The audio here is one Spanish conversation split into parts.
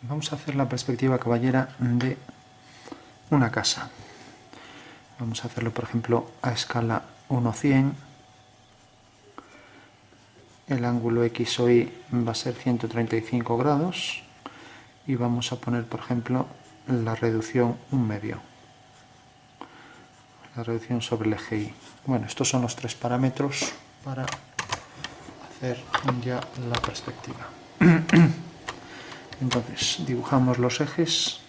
Vamos a hacer la perspectiva caballera de una casa. Vamos a hacerlo, por ejemplo, a escala 1:100. El ángulo X o Y va a ser 135 grados. Y vamos a poner, por ejemplo, la reducción 1/2. La reducción sobre el eje Y. Bueno, estos son los tres parámetros para hacer ya la perspectiva. Entonces, dibujamos los ejes,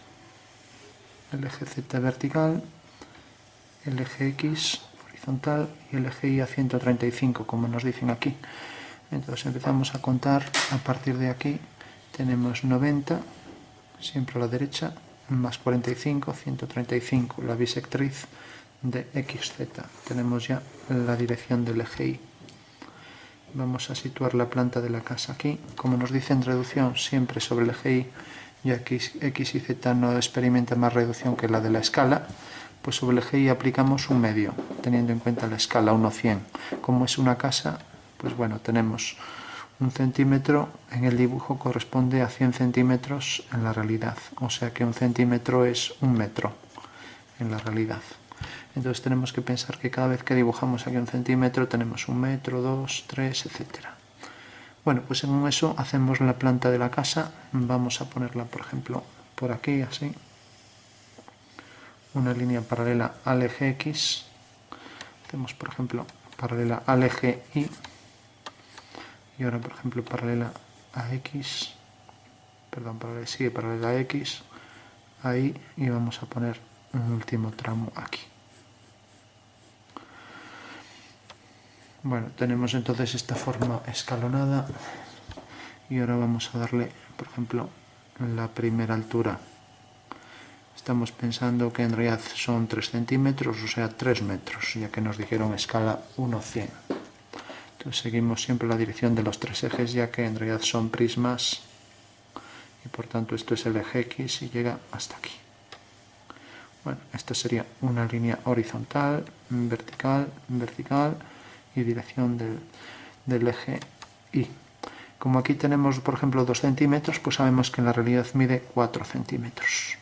el eje Z vertical, el eje X horizontal y el eje Y a 135, como nos dicen aquí. Entonces empezamos a contar a partir de aquí. Tenemos 90, siempre a la derecha, más 45, 135, la bisectriz de XZ. Tenemos ya la dirección del eje Y. Vamos a situar la planta de la casa aquí. Como nos dice en reducción, siempre sobre el eje Y, ya que X y Z no experimentan más reducción que la de la escala, pues sobre el eje Y aplicamos 1/2, teniendo en cuenta la escala 1:100. Como es una casa, pues bueno, tenemos 1 centímetro en el dibujo corresponde a 100 centímetros en la realidad. O sea que 1 centímetro es 1 metro en la realidad. Entonces tenemos que pensar que cada vez que dibujamos aquí 1 centímetro tenemos 1 metro, 2, 3, etc. Bueno, pues según eso hacemos la planta de la casa. Vamos a ponerla, por ejemplo, por aquí, así. Una línea paralela al eje X. Hacemos, por ejemplo, paralela al eje Y. Y ahora, por ejemplo, paralela a X. Perdón, paralela a X. Ahí. Y vamos a poner un último tramo aquí. Bueno, tenemos entonces esta forma escalonada y ahora vamos a darle, por ejemplo, la primera altura. Estamos pensando que en realidad son 3 centímetros, o sea 3 metros, ya que nos dijeron escala 1:100. Entonces seguimos siempre la dirección de los tres ejes, ya que en realidad son prismas y por tanto esto es el eje X y llega hasta aquí. Bueno, esta sería una línea horizontal, vertical, vertical y dirección del eje Y. Como aquí tenemos, por ejemplo, 2 centímetros, pues sabemos que en la realidad mide 4 centímetros.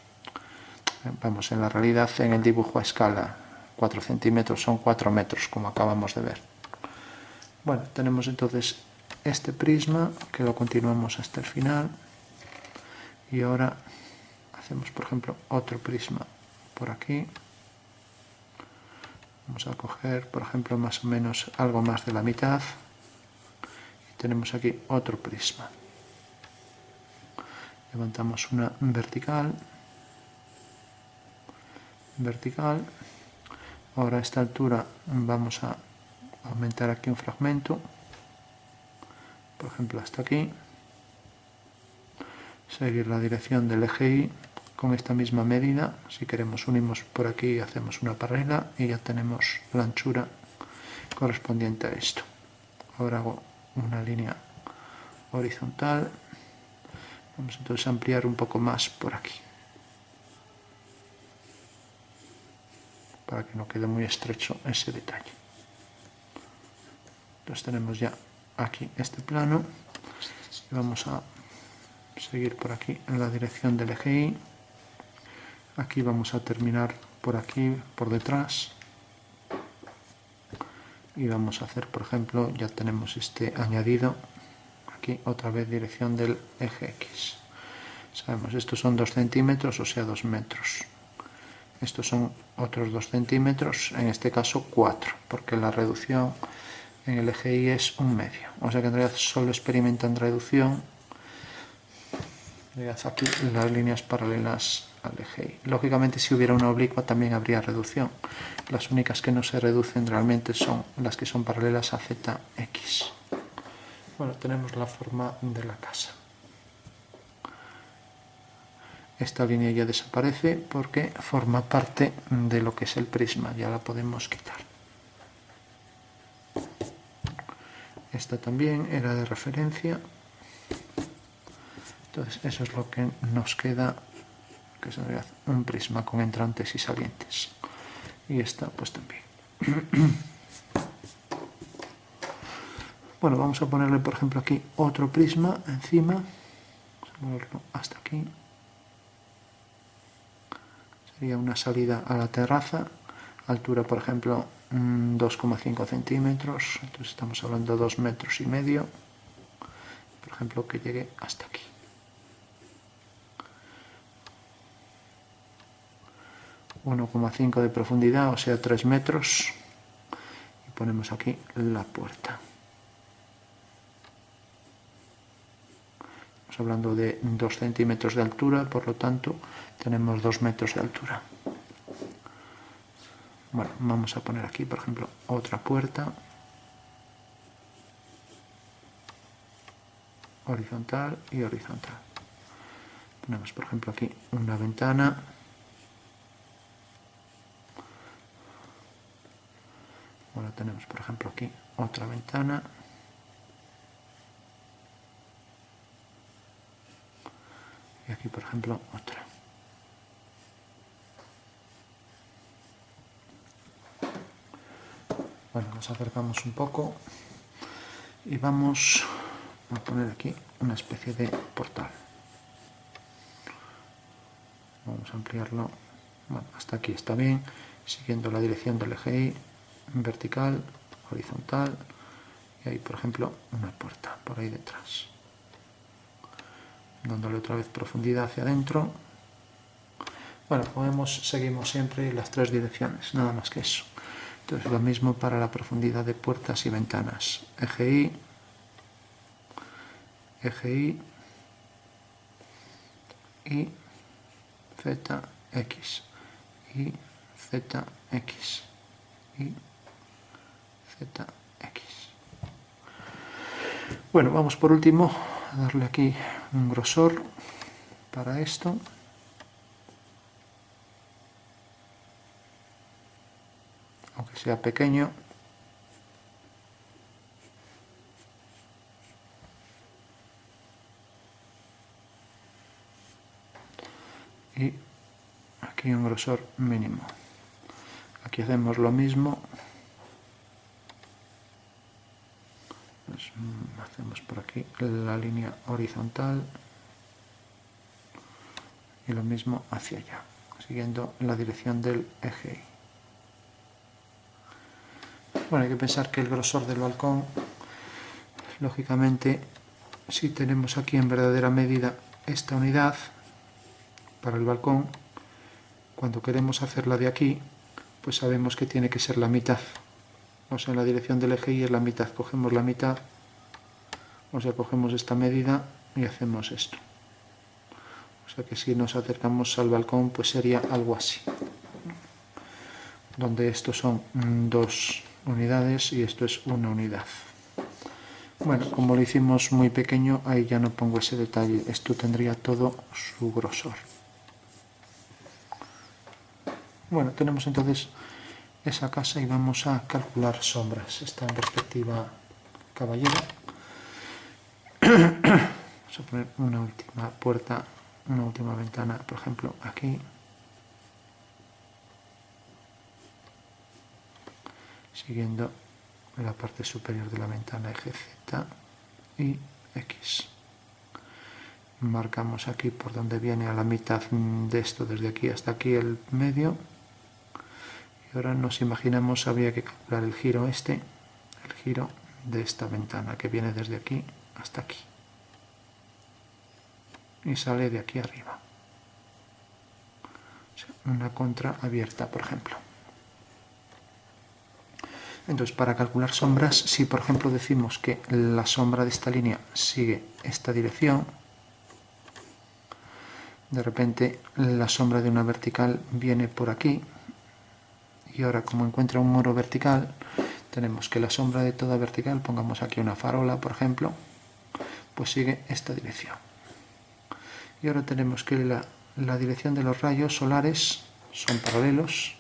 Vamos, en la realidad, en el dibujo a escala, 4 centímetros son 4 metros, como acabamos de ver. Bueno, tenemos entonces este prisma, que lo continuamos hasta el final. Y ahora hacemos, por ejemplo, otro prisma por aquí. Vamos a coger, por ejemplo, más o menos algo más de la mitad. Y tenemos aquí otro prisma. Levantamos una vertical. Vertical. Ahora a esta altura vamos a aumentar aquí un fragmento. Por ejemplo, hasta aquí. Seguir la dirección del eje Y con esta misma medida. Si queremos unimos por aquí y hacemos una paralela y ya tenemos la anchura correspondiente a esto. Ahora hago una línea horizontal. Vamos entonces a ampliar un poco más por aquí, para que no quede muy estrecho ese detalle. Entonces tenemos ya aquí este plano y vamos a seguir por aquí en la dirección del eje Y. Aquí vamos a terminar por aquí, por detrás. Y vamos a hacer, por ejemplo, ya tenemos este añadido. Aquí otra vez dirección del eje X. Sabemos, estos son 2 centímetros, o sea 2 metros. Estos son otros 2 centímetros, en este caso 4, porque la reducción en el eje Y es 1/2. O sea que en realidad solo experimentan reducción aquí las líneas paralelas al eje Y. Lógicamente, si hubiera una oblicua también habría reducción. Las únicas que no se reducen realmente son las que son paralelas a ZX. Bueno, tenemos la forma de la casa. Esta línea ya desaparece porque forma parte de lo que es el prisma, ya la podemos quitar. Esta también era de referencia. Entonces eso es lo que nos queda, que es en realidad un prisma con entrantes y salientes. Y esta pues también. Bueno, vamos a ponerle por ejemplo aquí otro prisma encima. moverlo hasta aquí. Sería una salida a la terraza, altura por ejemplo 2,5 centímetros, entonces estamos hablando de 2,5 metros, por ejemplo, que llegue hasta aquí. 1,5 de profundidad, o sea 3 metros, y ponemos aquí la puerta. Estamos hablando de 2 centímetros de altura, por lo tanto tenemos 2 metros de altura. Bueno, vamos a poner aquí, por ejemplo, otra puerta horizontal y horizontal. Ponemos, por ejemplo, aquí una ventana. Ahora tenemos, por ejemplo, aquí otra ventana. Y aquí, por ejemplo, otra. Bueno, nos acercamos un poco y vamos a poner aquí una especie de portal. Vamos a ampliarlo. Bueno, hasta aquí está bien, siguiendo la dirección del eje Y, vertical, horizontal, y ahí, por ejemplo, una puerta por ahí detrás. Dándole otra vez profundidad hacia adentro. Bueno, seguimos siempre las 3 direcciones, nada más que eso. Entonces lo mismo para la profundidad de puertas y ventanas. Eje Y, y ZX, y ZX, y ZX. Bueno, vamos por último a darle aquí un grosor para esto. Aunque sea pequeño. Y aquí un grosor mínimo. Aquí hacemos lo mismo. Pues hacemos por aquí la línea horizontal y lo mismo hacia allá, siguiendo la dirección del eje Y. Bueno, hay que pensar que el grosor del balcón, lógicamente, si tenemos aquí en verdadera medida esta unidad para el balcón, cuando queremos hacerla de aquí, pues sabemos que tiene que ser la mitad. O sea, en la dirección del eje Y es la mitad. Cogemos la mitad, o sea, cogemos esta medida y hacemos esto. O sea que si nos acercamos al balcón, pues sería algo así. Donde estos son 2 unidades y esto es 1 unidad. Bueno, como lo hicimos muy pequeño, ahí ya no pongo ese detalle. Esto tendría todo su grosor. Bueno, tenemos entonces esa casa y vamos a calcular sombras. Está en perspectiva caballera. Vamos a poner una última puerta, una última ventana, por ejemplo, aquí. Siguiendo la parte superior de la ventana, eje Z y X. Marcamos aquí por donde viene a la mitad de esto, desde aquí hasta aquí el medio. Y ahora nos imaginamos, habría que calcular el giro el giro de esta ventana que viene desde aquí hasta aquí. Y sale de aquí arriba. O sea, una contra abierta, por ejemplo. Entonces, para calcular sombras, si por ejemplo decimos que la sombra de esta línea sigue esta dirección, de repente la sombra de una vertical viene por aquí, y ahora como encuentra un muro vertical, tenemos que la sombra de toda vertical, pongamos aquí una farola, por ejemplo, pues sigue esta dirección. Y ahora tenemos que la dirección de los rayos solares son paralelos,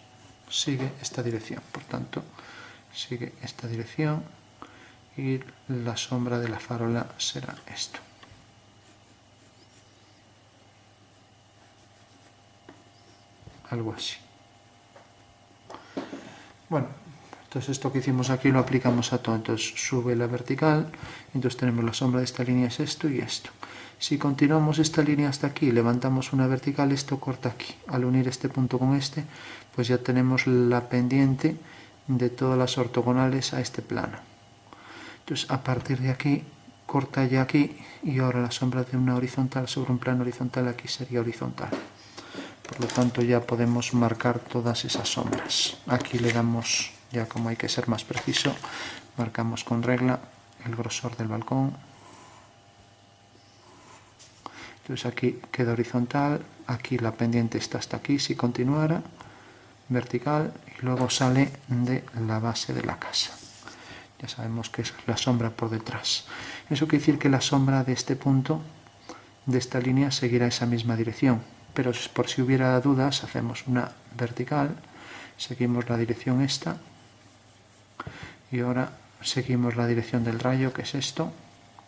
sigue esta dirección, por tanto, sigue esta dirección y la sombra de la farola será esto. Algo así. Bueno, Entonces esto que hicimos aquí lo aplicamos a todo. Entonces sube la vertical, entonces tenemos la sombra de esta línea es esto y esto. Si continuamos esta línea hasta aquí, levantamos una vertical, esto corta aquí. Al unir este punto con este, pues ya tenemos la pendiente de todas las ortogonales a este plano. Entonces a partir de aquí, corta ya aquí, y ahora la sombra de una horizontal sobre un plano horizontal aquí sería horizontal. Por lo tanto ya podemos marcar todas esas sombras. Aquí le damos, ya como hay que ser más preciso, marcamos con regla el grosor del balcón. Entonces aquí queda horizontal, aquí la pendiente está hasta aquí, si continuara, vertical, y luego sale de la base de la casa. Ya sabemos que es la sombra por detrás. Eso quiere decir que la sombra de este punto, de esta línea, seguirá esa misma dirección. Pero por si hubiera dudas, hacemos una vertical, seguimos la dirección esta, y ahora seguimos la dirección del rayo, que es esto,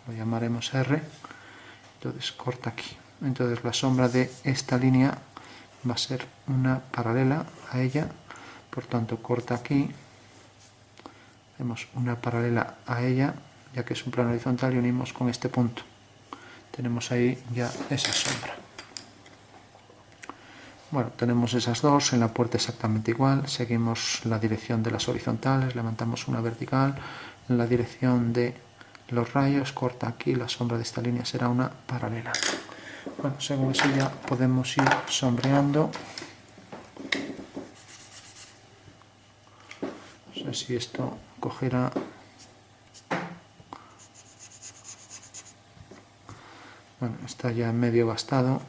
lo llamaremos R, entonces corta aquí. Entonces la sombra de esta línea va a ser una paralela a ella, por tanto corta aquí, hacemos una paralela a ella, ya que es un plano horizontal, y unimos con este punto. Tenemos ahí ya esa sombra. Bueno, tenemos esas dos, en la puerta exactamente igual, seguimos la dirección de las horizontales, levantamos una vertical, en la dirección de los rayos, corta aquí, la sombra de esta línea será una paralela. Bueno, según eso ya podemos ir sombreando. No sé si esto cogerá. Bueno, está ya medio gastado.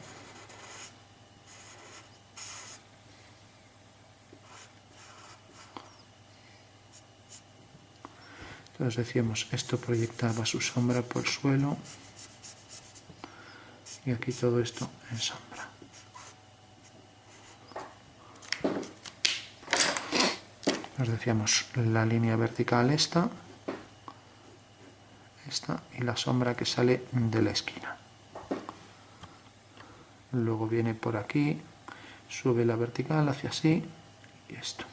Entonces decíamos, esto proyectaba su sombra por el suelo y aquí todo esto en sombra. Nos decíamos la línea vertical esta y la sombra que sale de la esquina. Luego viene por aquí, sube la vertical hacia así y esto.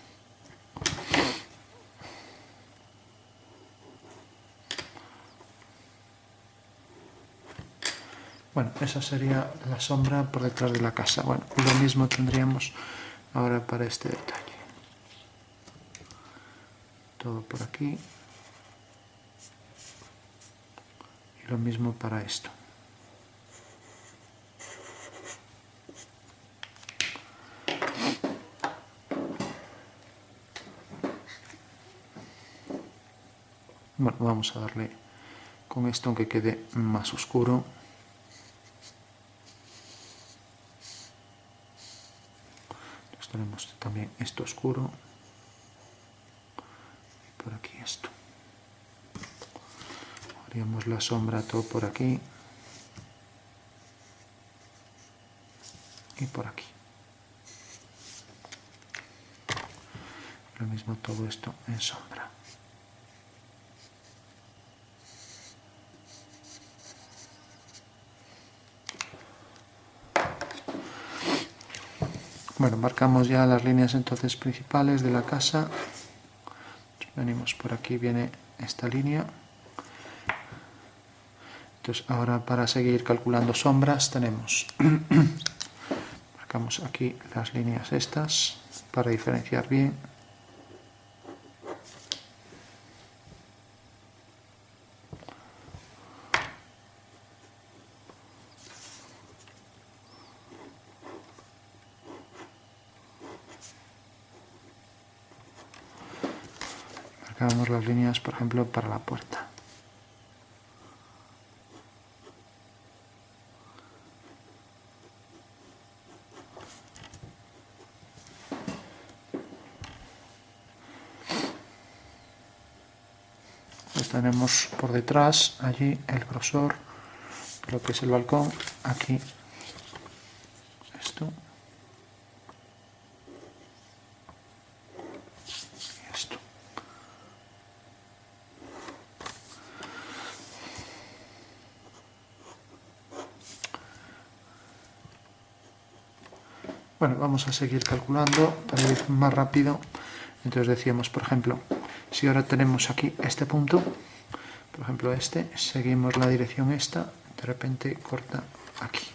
Bueno, esa sería la sombra por detrás de la casa. Bueno, lo mismo tendríamos ahora para este detalle. Todo por aquí. Y lo mismo para esto. Bueno, vamos a darle con esto aunque quede más oscuro. Tenemos también esto oscuro y por aquí esto. Haríamos la sombra todo por aquí y por aquí. Lo mismo todo esto en sombra. Bueno, marcamos ya las líneas entonces principales de la casa. Venimos por aquí, viene esta línea. Entonces ahora para seguir calculando sombras tenemos, marcamos aquí las líneas estas para diferenciar bien. Marcamos las líneas, por ejemplo, para la puerta. Pues tenemos por detrás, allí, el grosor, lo que es el balcón, aquí, esto. Y esto. Bueno, vamos a seguir calculando para ir más rápido. Entonces decíamos, por ejemplo, Si ahora tenemos aquí este punto, por ejemplo este, seguimos la dirección esta, de repente corta aquí.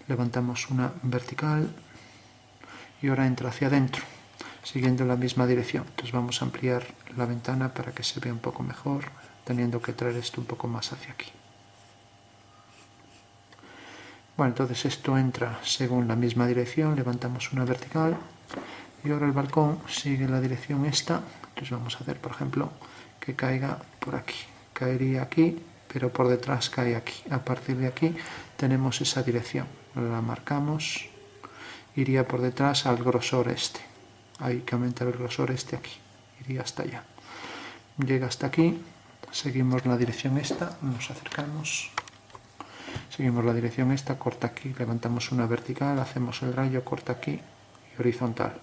Levantamos una vertical y ahora entra hacia adentro, siguiendo la misma dirección. Entonces vamos a ampliar la ventana para que se vea un poco mejor, teniendo que traer esto un poco más hacia aquí. Bueno, entonces esto entra según la misma dirección, levantamos una vertical y ahora el balcón sigue la dirección esta. Entonces vamos a hacer, por ejemplo, que caiga por aquí. Caería aquí, pero por detrás cae aquí. A partir de aquí tenemos esa dirección. La marcamos, iría por detrás al grosor este. Hay que aumentar el grosor este aquí. Iría hasta allá. Llega hasta aquí, seguimos la dirección esta, nos acercamos. Seguimos la dirección esta, corta aquí, levantamos una vertical, hacemos el rayo, corta aquí y horizontal.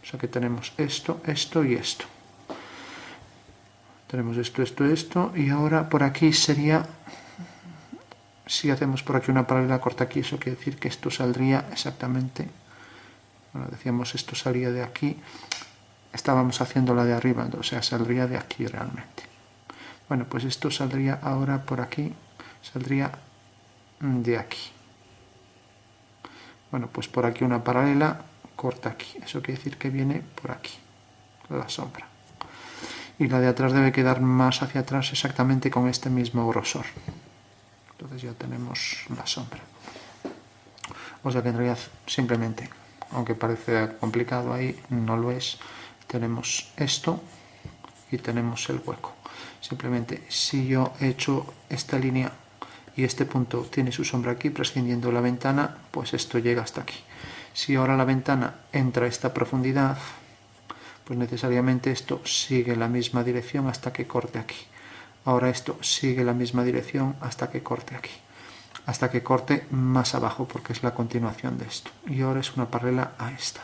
O sea que tenemos esto, esto y esto. Tenemos esto, esto, esto y ahora por aquí sería, si hacemos por aquí una paralela, corta aquí, eso quiere decir que esto saldría exactamente, bueno, decíamos esto salía de aquí, estábamos haciendo la de arriba, o sea, saldría de aquí realmente. Bueno, pues esto saldría ahora por aquí, saldría de aquí. Bueno, pues por aquí una paralela, corta aquí. Eso quiere decir que viene por aquí, la sombra. Y la de atrás debe quedar más hacia atrás exactamente con este mismo grosor. Entonces ya tenemos la sombra. O sea que en realidad simplemente, aunque parece complicado ahí, no lo es. Tenemos esto y tenemos el hueco. Simplemente si yo he hecho esta línea y este punto tiene su sombra aquí, prescindiendo la ventana, pues esto llega hasta aquí. Si ahora la ventana entra a esta profundidad, pues necesariamente esto sigue la misma dirección hasta que corte aquí. Ahora esto sigue la misma dirección hasta que corte aquí. Hasta que corte más abajo, porque es la continuación de esto. Y ahora es una paralela a esta.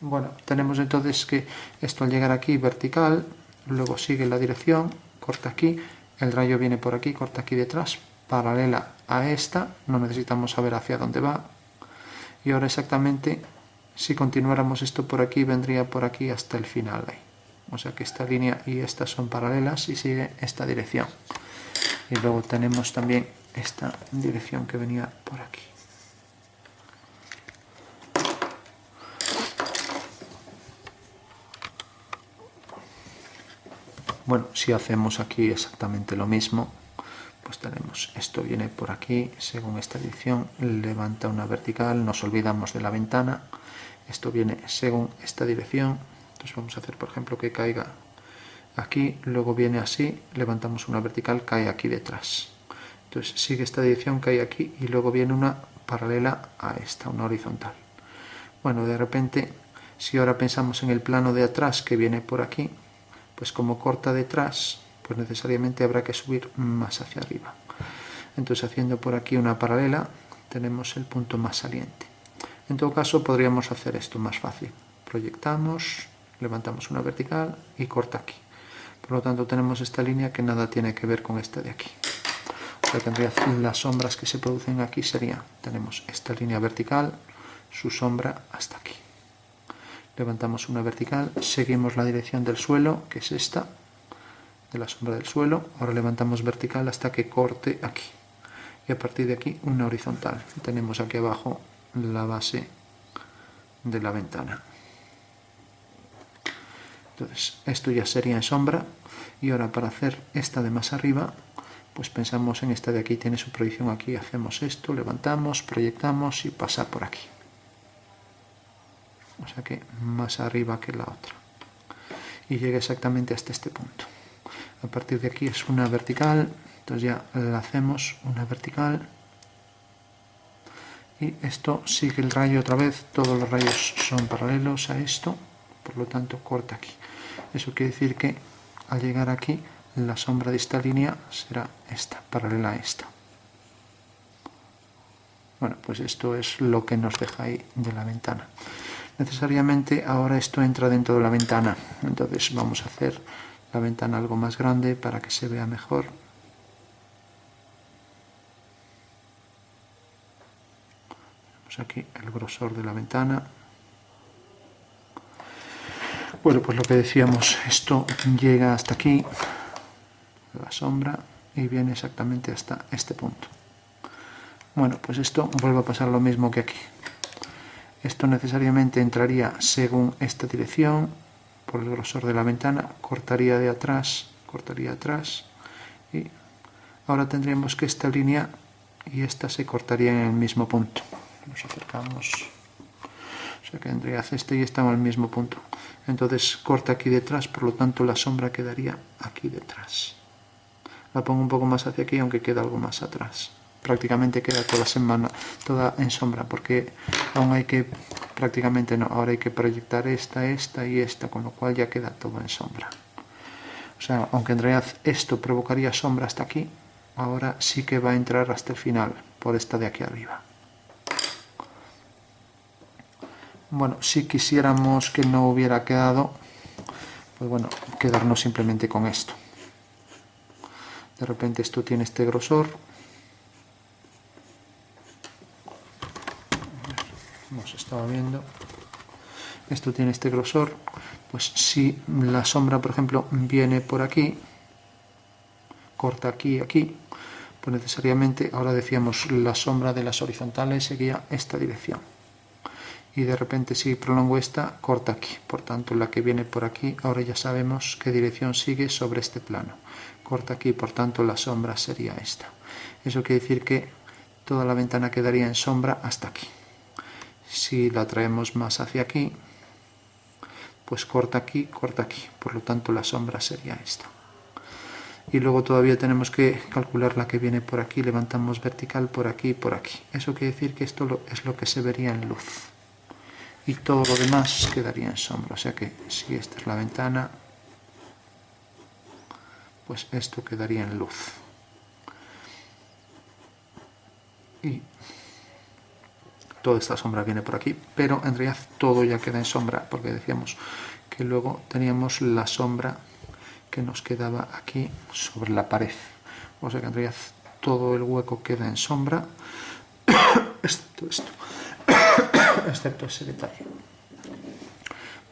Bueno, tenemos entonces que esto al llegar aquí vertical, luego sigue la dirección, corta aquí, el rayo viene por aquí, corta aquí detrás, paralela a esta, no necesitamos saber hacia dónde va. Y ahora exactamente, si continuáramos esto por aquí, vendría por aquí hasta el final ahí. O sea que esta línea y esta son paralelas y sigue esta dirección. Y luego tenemos también esta dirección que venía por aquí. Bueno, si hacemos aquí exactamente lo mismo, pues tenemos, esto viene por aquí, según esta dirección, levanta una vertical, nos olvidamos de la ventana, esto viene según esta dirección, entonces vamos a hacer, por ejemplo, que caiga aquí, luego viene así, levantamos una vertical, cae aquí detrás. Entonces sigue esta dirección, cae aquí y luego viene una paralela a esta, una horizontal. Bueno, de repente, si ahora pensamos en el plano de atrás que viene por aquí, pues como corta detrás, pues necesariamente habrá que subir más hacia arriba. Entonces haciendo por aquí una paralela, tenemos el punto más saliente. En todo caso podríamos hacer esto más fácil. Proyectamos, levantamos una vertical y corta aquí. Por lo tanto tenemos esta línea que nada tiene que ver con esta de aquí. O sea que en realidad las sombras que se producen aquí serían, tenemos esta línea vertical, su sombra hasta aquí. Levantamos una vertical, seguimos la dirección del suelo, que es esta, de la sombra del suelo. Ahora levantamos vertical hasta que corte aquí. Y a partir de aquí una horizontal. Tenemos aquí abajo la base de la ventana. Entonces esto ya sería en sombra. Y ahora para hacer esta de más arriba, pues pensamos en esta de aquí, tiene su proyección aquí. Hacemos esto, levantamos, proyectamos y pasa por aquí. O sea que más arriba que la otra. Y llega exactamente hasta este punto. A partir de aquí es una vertical, entonces ya la hacemos una vertical. Y esto sigue el rayo otra vez, todos los rayos son paralelos a esto, por lo tanto corta aquí. Eso quiere decir que al llegar aquí, la sombra de esta línea será esta, paralela a esta. Bueno, pues esto es lo que nos deja ahí de la ventana. Necesariamente ahora esto entra dentro de la ventana, entonces vamos a hacer la ventana algo más grande para que se vea mejor. Tenemos aquí el grosor de la ventana. Bueno, pues lo que decíamos, esto llega hasta aquí, la sombra, y viene exactamente hasta este punto. Bueno, pues esto vuelve a pasar lo mismo que aquí. Esto necesariamente entraría según esta dirección, por el grosor de la ventana, cortaría atrás, y ahora tendríamos que esta línea y esta se cortarían en el mismo punto. Nos acercamos, o sea que tendría este y esta en el mismo punto. Entonces corta aquí detrás, por lo tanto la sombra quedaría aquí detrás. La pongo un poco más hacia aquí, aunque queda algo más atrás. Prácticamente queda toda en sombra, porque aún hay que, prácticamente no, ahora hay que proyectar esta y esta, con lo cual ya queda todo en sombra. O sea, aunque en realidad esto provocaría sombra hasta aquí, ahora sí que va a entrar hasta el final, por esta de aquí arriba. Bueno, si quisiéramos que no hubiera quedado, pues bueno, quedarnos simplemente con esto. De repente esto tiene este grosor. Hemos estado viendo. Esto tiene este grosor. Pues si la sombra, por ejemplo, viene por aquí, corta aquí y aquí, pues necesariamente, ahora decíamos, la sombra de las horizontales seguía esta dirección. Y de repente si prolongo esta, corta aquí. Por tanto, la que viene por aquí, ahora ya sabemos qué dirección sigue sobre este plano. Corta aquí, por tanto la sombra sería esta. Eso quiere decir que toda la ventana quedaría en sombra hasta aquí. Si la traemos más hacia aquí, pues corta aquí, por lo tanto la sombra sería esta. Y luego todavía tenemos que calcular la que viene por aquí, levantamos vertical por aquí y por aquí. Eso quiere decir que esto es lo que se vería en luz. Y todo lo demás quedaría en sombra. O sea que si esta es la ventana, pues esto quedaría en luz. Y toda esta sombra viene por aquí, pero en realidad todo ya queda en sombra, porque decíamos que luego teníamos la sombra que nos quedaba aquí sobre la pared. O sea que en realidad todo el hueco queda en sombra, excepto esto, excepto ese detalle.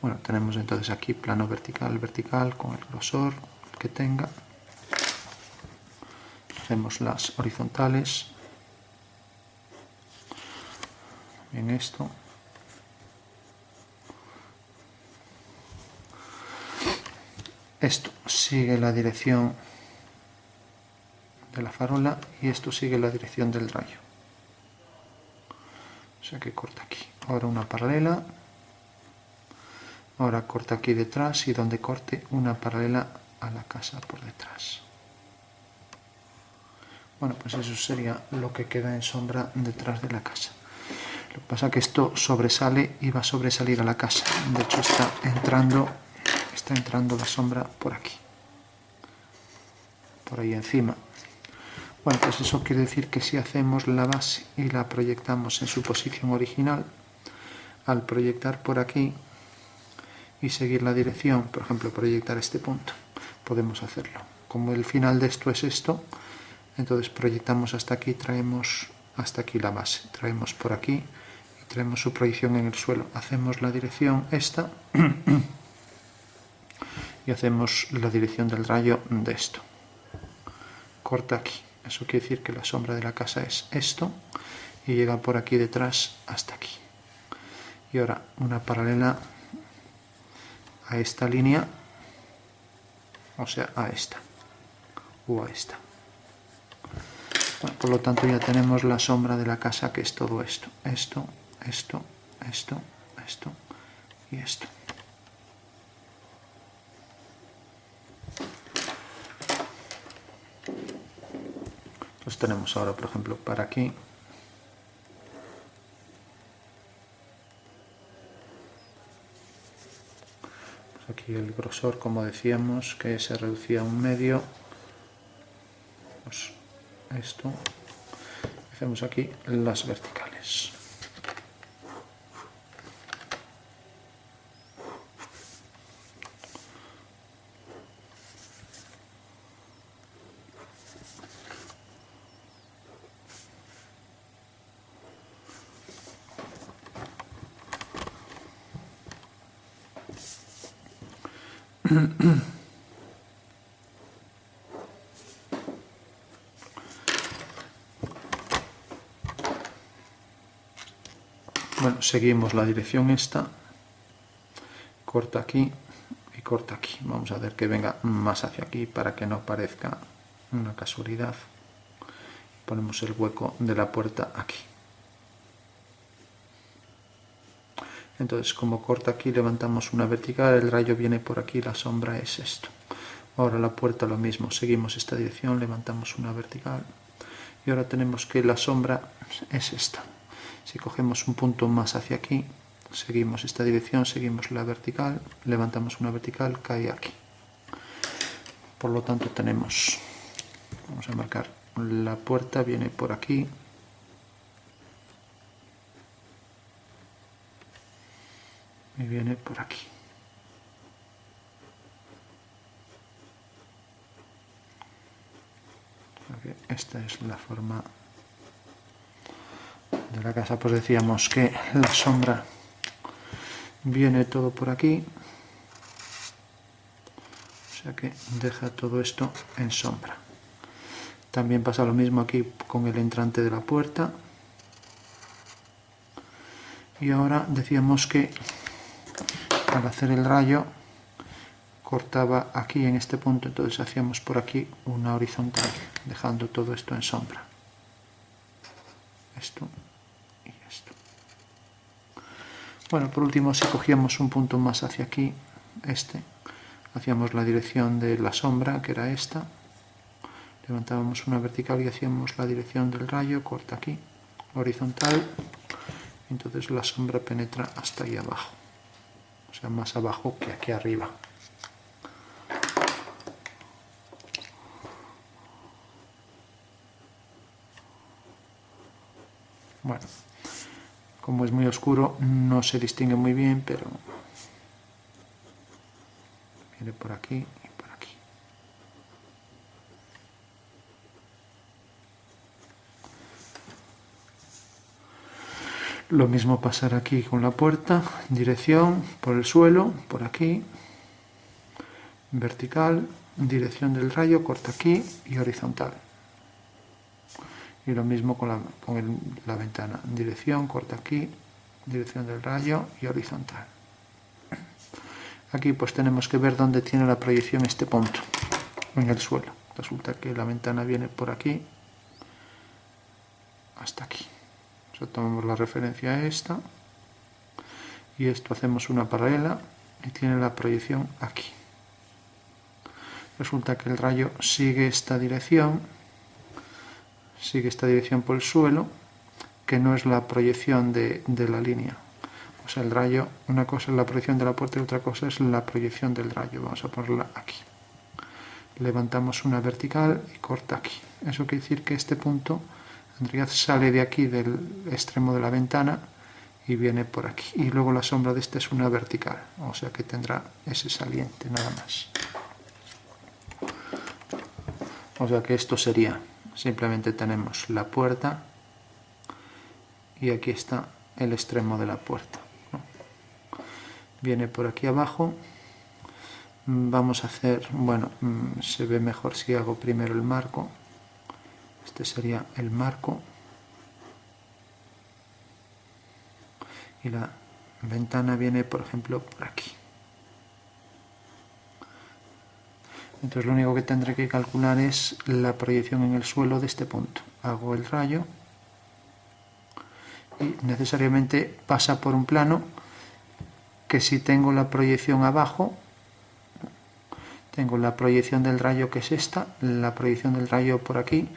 Bueno, tenemos entonces aquí plano vertical, con el grosor que tenga. Hacemos las horizontales. En esto. Esto sigue la dirección de la farola y esto sigue la dirección del rayo. O sea que corta aquí. Ahora una paralela. Ahora corta aquí detrás y donde corte una paralela a la casa por detrás. Bueno, pues eso sería lo que queda en sombra detrás de la casa. Lo que pasa es que esto sobresale y va a sobresalir a la casa. De hecho está entrando la sombra por aquí. Por ahí encima. Bueno, pues eso quiere decir que si hacemos la base y la proyectamos en su posición original, al proyectar por aquí y seguir la dirección, por ejemplo, proyectar este punto, podemos hacerlo. Como el final de esto es esto, entonces proyectamos hasta aquí, traemos hasta aquí la base, traemos por aquí y traemos su proyección en el suelo. Hacemos la dirección esta y hacemos la dirección del rayo de esto. Corta aquí. Eso quiere decir que la sombra de la casa es esto y llega por aquí detrás hasta aquí. Y ahora una paralela a esta línea, o sea, a esta o a esta. Bueno, por lo tanto ya tenemos la sombra de la casa, que es todo esto. Esto y esto. Entonces tenemos ahora, por ejemplo, para aquí. Pues aquí el grosor, como decíamos, que se reducía a 1/2. Pues esto. Hacemos aquí las verticales. Bueno, seguimos la dirección esta, corta aquí y corta aquí. Vamos a ver que venga más hacia aquí para que no parezca una casualidad. Ponemos el hueco de la puerta aquí. Entonces, como corta aquí, levantamos una vertical, el rayo viene por aquí, la sombra es esto. Ahora la puerta lo mismo, seguimos esta dirección, levantamos una vertical y ahora tenemos que la sombra es esta. Si cogemos un punto más hacia aquí, seguimos esta dirección, seguimos la vertical, levantamos una vertical, cae aquí. Por lo tanto tenemos, vamos a marcar, la puerta viene por aquí, y viene por aquí. Esta es la forma de la casa. Pues decíamos que la sombra viene todo por aquí, o sea que deja todo esto en sombra. También pasa lo mismo aquí con el entrante de la puerta. Y ahora decíamos que al hacer el rayo cortaba aquí en este punto, entonces hacíamos por aquí una horizontal, dejando todo esto en sombra. Esto y esto. Bueno, por último, si cogíamos un punto más hacia aquí, hacíamos la dirección de la sombra, que era esta, levantábamos una vertical y hacíamos la dirección del rayo, corta aquí, horizontal, entonces la sombra penetra hasta ahí abajo, o sea, más abajo que aquí arriba. Bueno, como es muy oscuro no se distingue muy bien, pero viene por aquí y por aquí. Lo mismo pasar aquí con la puerta, dirección por el suelo, por aquí, vertical, dirección del rayo, corta aquí y horizontal. Y lo mismo con la ventana, dirección, corta aquí, dirección del rayo y horizontal. Aquí pues tenemos que ver dónde tiene la proyección este punto, en el suelo. Resulta que la ventana viene por aquí hasta aquí. O sea, tomamos la referencia a esta y esto hacemos una paralela y tiene la proyección aquí. Resulta que el rayo sigue esta dirección por el suelo, que no es la proyección de la línea. O sea, el rayo, una cosa es la proyección de la puerta y otra cosa es la proyección del rayo. Vamos a ponerla aquí. Levantamos una vertical y corta aquí. Eso quiere decir que este punto en realidad sale de aquí, del extremo de la ventana, y viene por aquí. Y luego la sombra de este es una vertical, o sea que tendrá ese saliente, nada más. O sea que esto sería, simplemente tenemos la puerta y aquí está el extremo de la puerta, ¿no? Viene por aquí abajo. Vamos a hacer, bueno, se ve mejor si hago primero el marco. Este sería el marco. Y la ventana viene, por ejemplo, por aquí. Entonces lo único que tendré que calcular es la proyección en el suelo de este punto. Hago el rayo y necesariamente pasa por un plano que si tengo la proyección abajo, tengo la proyección del rayo que es esta, la proyección del rayo por aquí,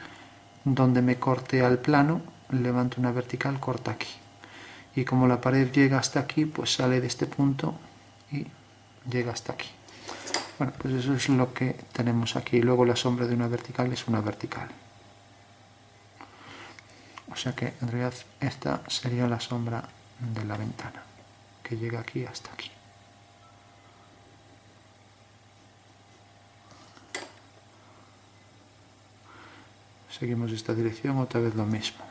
donde me corte al plano, levanto una vertical, corta aquí. Y como la pared llega hasta aquí, pues sale de este punto y llega hasta aquí. Bueno, pues eso es lo que tenemos aquí. Luego la sombra de una vertical es una vertical. O sea que en realidad esta sería la sombra de la ventana, que llega aquí hasta aquí. Seguimos esta dirección, otra vez lo mismo.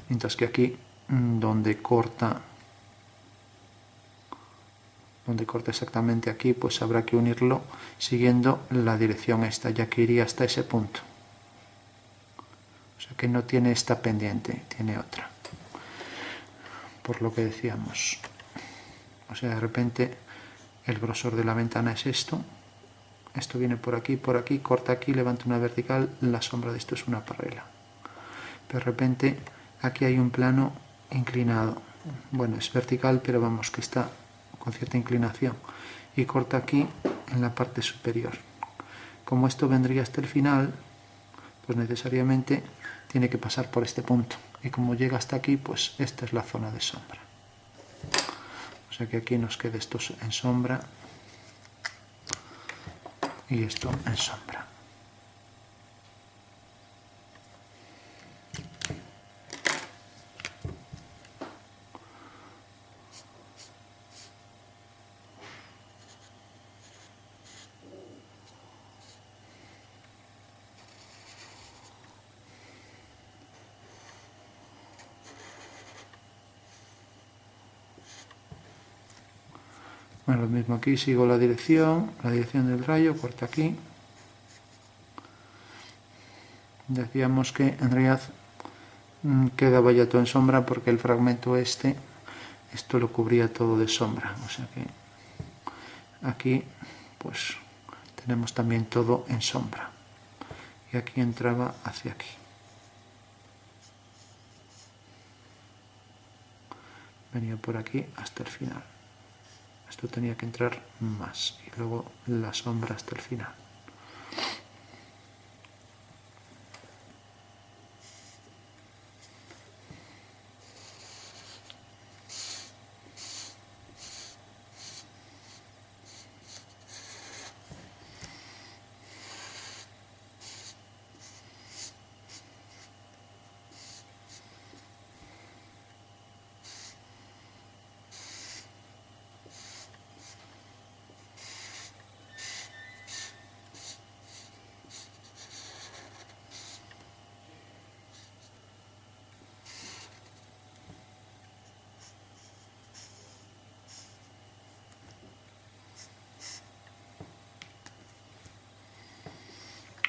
Mientras que aquí, donde corta donde corta exactamente aquí, pues habrá que unirlo siguiendo la dirección esta, ya que iría hasta ese punto. O sea que no tiene esta pendiente, tiene otra. Por lo que decíamos. O sea, de repente el grosor de la ventana es esto. Esto viene por aquí, corta aquí, levanta una vertical, la sombra de esto es una paralela. De repente aquí hay un plano inclinado. Bueno, es vertical, pero vamos, que está con cierta inclinación. Y corta aquí en la parte superior. Como esto vendría hasta el final, pues necesariamente tiene que pasar por este punto. Y como llega hasta aquí, pues esta es la zona de sombra. O sea que aquí nos queda esto en sombra y esto en sombra. Bueno, lo mismo aquí, sigo la dirección del rayo, corta aquí. Decíamos que en realidad quedaba ya todo en sombra porque el fragmento esto lo cubría todo de sombra. O sea que aquí pues tenemos también todo en sombra. Y aquí entraba hacia aquí. Venía por aquí hasta el final. Esto tenía que entrar más y luego la sombra hasta el final.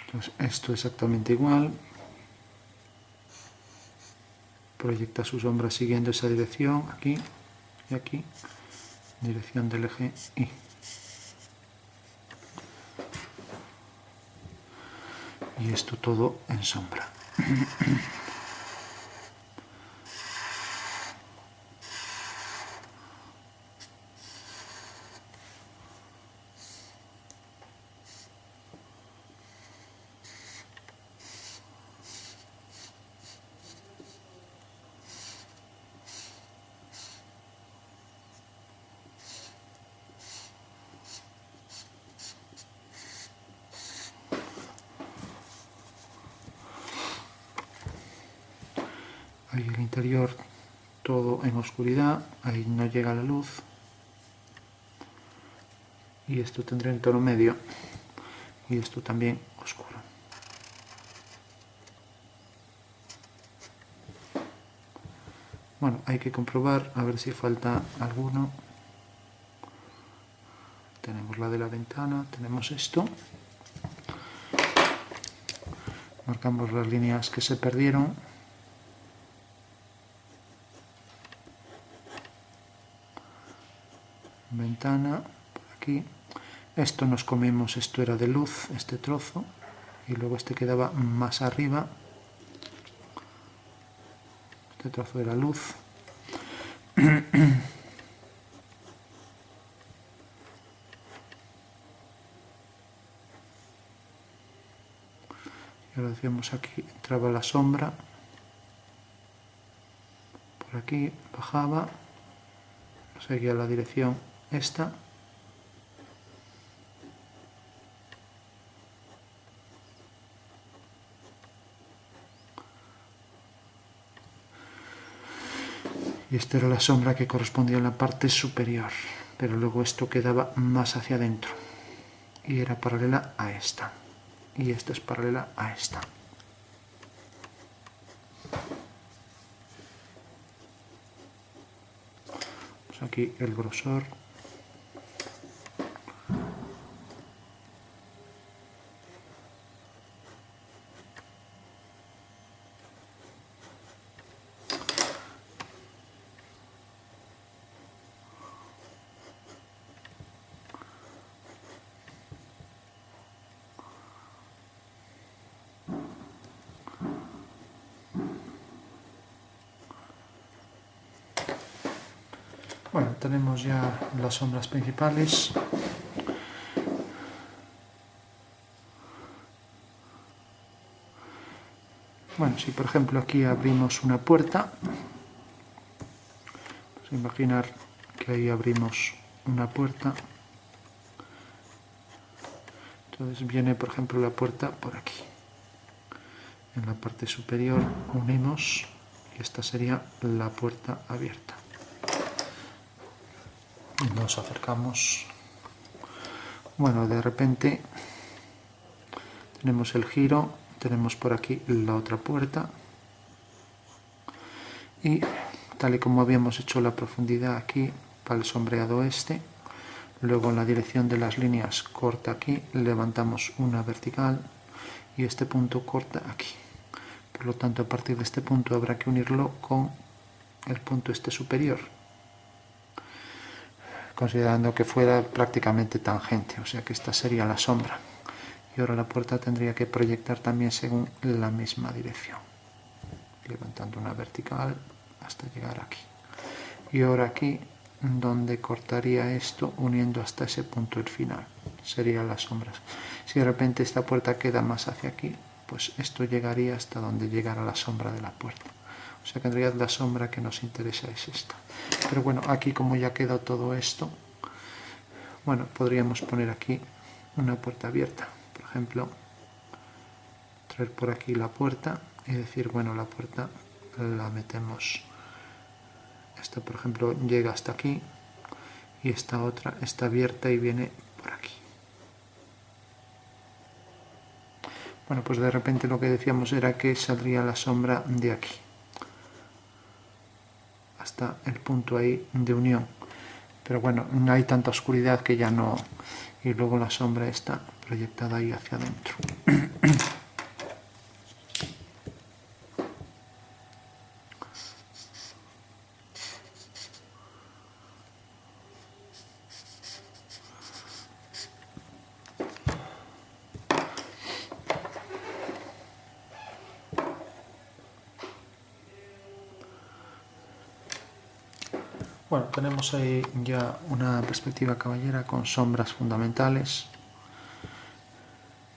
Entonces, esto exactamente igual. Proyecta su sombra siguiendo esa dirección, aquí y aquí, dirección del eje Y. Y esto todo en sombra. Ahí el interior todo en oscuridad, ahí no llega la luz. Y esto tendrá en tono medio. Y esto también oscuro. Bueno, hay que comprobar a ver si falta alguno. Tenemos la de la ventana, tenemos esto. Marcamos las líneas que se perdieron. Ventana, por aquí. Esto nos comemos, esto era de luz, este trozo. Y luego este quedaba más arriba. Este trozo era luz. Y ahora decíamos aquí, entraba la sombra. Por aquí bajaba. Seguía la dirección esta. Y esta era la sombra que correspondía a la parte superior, pero luego esto quedaba más hacia adentro y era paralela a esta, y esta es paralela a esta. Pues aquí el grosor Bueno, tenemos ya las sombras principales. Bueno, si por ejemplo aquí abrimos una puerta, pues imaginar que ahí abrimos una puerta, entonces viene por ejemplo la puerta por aquí. En la parte superior unimos y esta sería la puerta abierta. Nos acercamos. Bueno, de repente tenemos el giro, tenemos por aquí la otra puerta y tal y como habíamos hecho la profundidad aquí para el sombreado este, luego en la dirección de las líneas corta aquí, levantamos una vertical y este punto corta aquí. Por lo tanto, a partir de este punto habrá que unirlo con el punto este superior, considerando que fuera prácticamente tangente, o sea que esta sería la sombra. Y ahora la puerta tendría que proyectar también según la misma dirección, levantando una vertical hasta llegar aquí. Y ahora aquí, donde cortaría esto, uniendo hasta ese punto el final, serían las sombras. Si de repente esta puerta queda más hacia aquí, pues esto llegaría hasta donde llegara la sombra de la puerta. O sea que en realidad la sombra que nos interesa es esta. Pero bueno, aquí como ya quedó todo esto, bueno, podríamos poner aquí una puerta abierta. Por ejemplo, traer por aquí la puerta y decir, bueno, la puerta la metemos. Esta, por ejemplo, llega hasta aquí y esta otra está abierta y viene por aquí. Bueno, pues de repente lo que decíamos era que saldría la sombra de aquí hasta el punto ahí de unión. Pero bueno, no hay tanta oscuridad que ya no... Y luego la sombra está proyectada ahí hacia adentro. Bueno, tenemos ahí ya una perspectiva caballera con sombras fundamentales.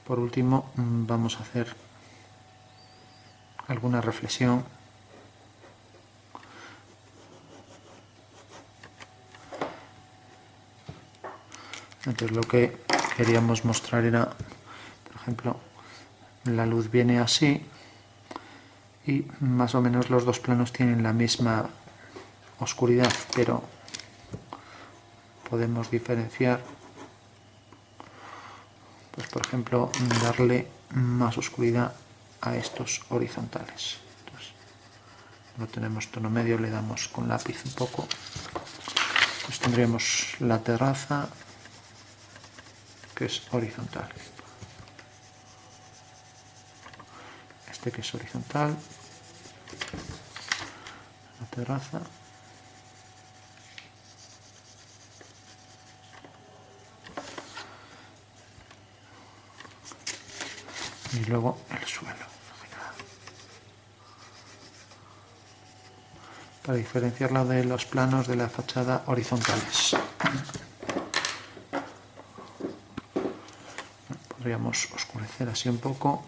Por último, vamos a hacer alguna reflexión. Entonces lo que queríamos mostrar era, por ejemplo, la luz viene así y más o menos los dos planos tienen la misma oscuridad, pero podemos diferenciar, pues por ejemplo, darle más oscuridad a estos horizontales. Entonces, no tenemos tono medio, le damos con lápiz un poco. Pues tendríamos la terraza, que es horizontal. Este que es horizontal, la terraza. Y luego el suelo. Para diferenciarlo de los planos de la fachada horizontales. Podríamos oscurecer así un poco.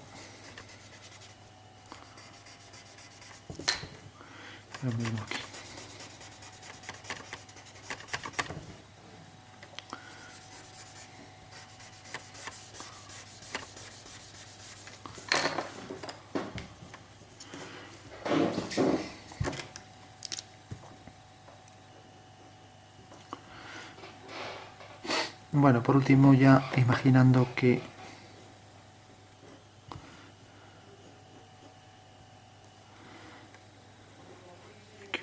Lo mismo aquí. Bueno, por último, ya imaginando que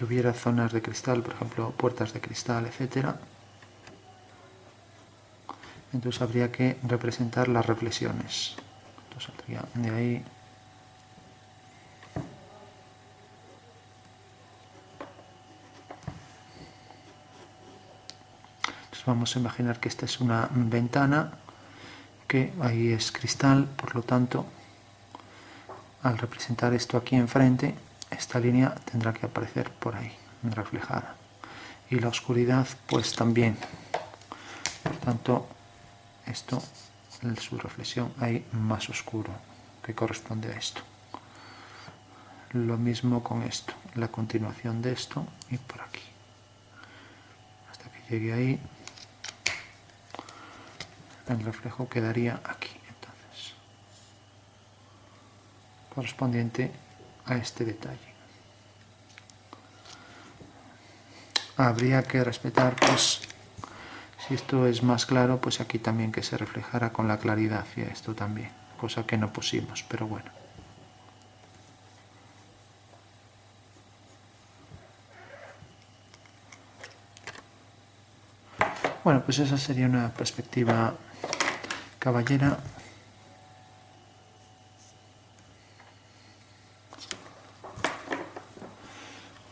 hubiera zonas de cristal, por ejemplo, puertas de cristal, etcétera, entonces habría que representar las reflexiones. Entonces saldría de ahí. Entonces vamos a imaginar que esta es una ventana, que ahí es cristal, por lo tanto, al representar esto aquí enfrente, esta línea tendrá que aparecer por ahí, reflejada. y la oscuridad pues también. Por tanto, esto, su reflexión ahí más oscuro, que corresponde a esto. Lo mismo con esto, la continuación de esto y por aquí. Hasta que llegue ahí, el reflejo quedaría aquí, entonces, correspondiente a este detalle. Habría que respetar, pues, si esto es más claro, pues aquí también que se reflejara con la claridad y esto también, cosa que no pusimos, pero bueno. Bueno, pues esa sería una perspectiva caballera.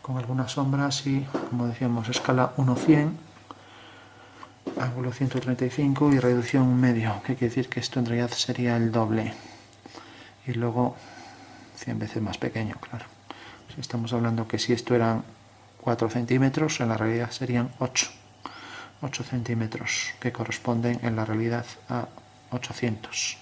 Con algunas sombras y, como decíamos, escala 1:100, ángulo 135 y reducción medio, que quiere decir que esto en realidad sería el doble. Y luego 100 veces más pequeño, claro. Si estamos hablando que si esto eran 4 centímetros, en la realidad serían 8 centímetros, que corresponden en la realidad a 800.